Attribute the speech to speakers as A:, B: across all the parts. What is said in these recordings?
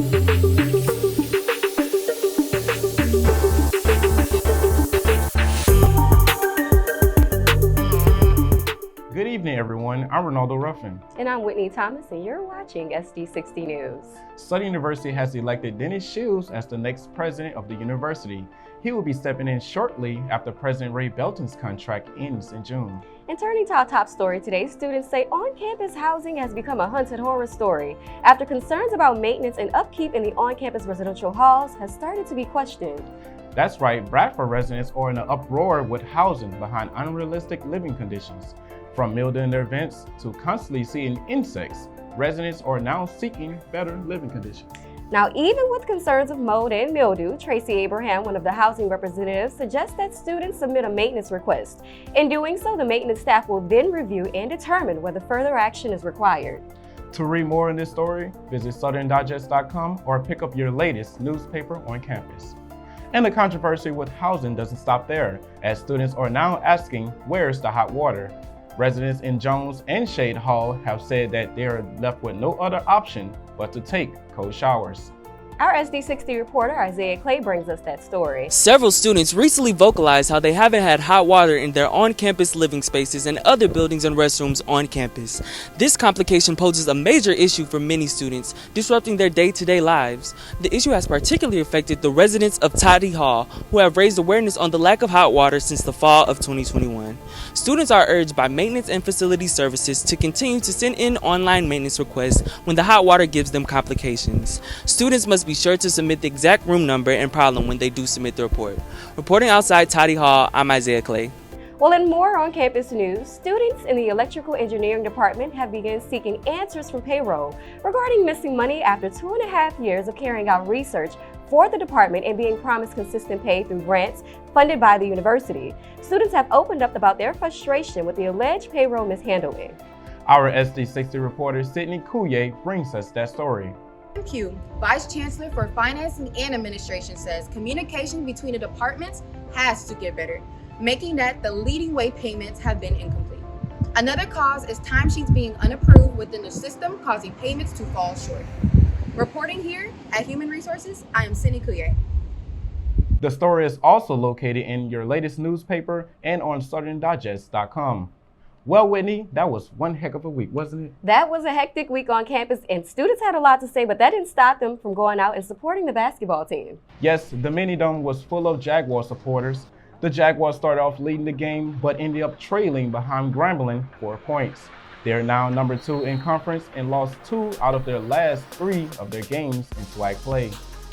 A: Good evening, everyone. I'm Ronaldo Ruffin.
B: And I'm Whitney Thomas, and you're watching SD60 News.
A: Southern University has elected Dennis Shields as the next president of the university. He will be stepping in shortly after President Ray Belton's contract ends in June.
B: And turning to our top story today, students say on-campus housing has become a haunted horror story after concerns about maintenance and upkeep in the on-campus residential halls has started to be questioned.
A: That's right, Bradford residents are in an uproar with housing behind unrealistic living conditions. From mildew in their vents to constantly seeing insects, residents are now seeking better living conditions.
B: Now, even with concerns of mold and mildew, Tracy Abraham, one of the housing representatives, suggests that students submit a maintenance request. In doing so, the maintenance staff will then review and determine whether further action is required.
A: To read more on this story, visit southerndigest.com or pick up your latest newspaper on campus. And the controversy with housing doesn't stop there, as students are now asking, where's the hot water? Residents in Jones and Shade Hall have said that they are left with no other option but to take cold showers.
B: Our SD60 reporter Isaiah Clay brings us that story.
C: Several students recently vocalized how they haven't had hot water in their on-campus living spaces and other buildings and restrooms on campus. This complication poses a major issue for many students, disrupting their day-to-day lives. The issue has particularly affected the residents of Toddy Hall, who have raised awareness on the lack of hot water since the fall of 2021. Students are urged by Maintenance and Facility Services to continue to send in online maintenance requests when the hot water gives them complications. Students must be sure to submit the exact room number and problem when they do submit the report. Reporting outside Toddy Hall, I'm Isaiah Clay.
B: Well, in more on-campus news, students in the electrical engineering department have begun seeking answers from payroll regarding missing money after 2.5 years of carrying out research for the department and being promised consistent pay through grants funded by the university. Students have opened up about their frustration with the alleged payroll mishandling.
A: Our SD60 reporter Sydney Couye brings us that story.
D: MQ, Vice Chancellor for Financing and Administration, says communication between the departments has to get better, making that the leading way payments have been incomplete. Another cause is timesheets being unapproved within the system, causing payments to fall short. Reporting here at Human Resources, I am Sydney Couye.
A: The story is also located in your latest newspaper and on southerndigest.com. Well, Whitney, that was one heck of a week, wasn't it?
B: That was a hectic week on campus, and students had a lot to say, but that didn't stop them from going out and supporting the basketball team.
A: Yes, the mini-dome was full of Jaguar supporters. The Jaguars started off leading the game, but ended up trailing behind Grambling 4 points. They are now number 2 in conference and lost 2 out of their last 3 of their games in flag play.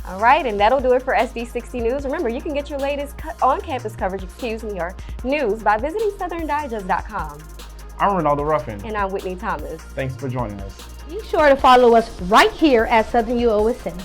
B: All right, and that'll do it for SD60 News. Remember, you can get your latest on-campus coverage, or news by visiting southerndigest.com.
A: I'm Ronaldo Ruffin.
B: And I'm Whitney Thomas.
A: Thanks for joining us.
E: Be sure to follow us right here at Southern UOSN.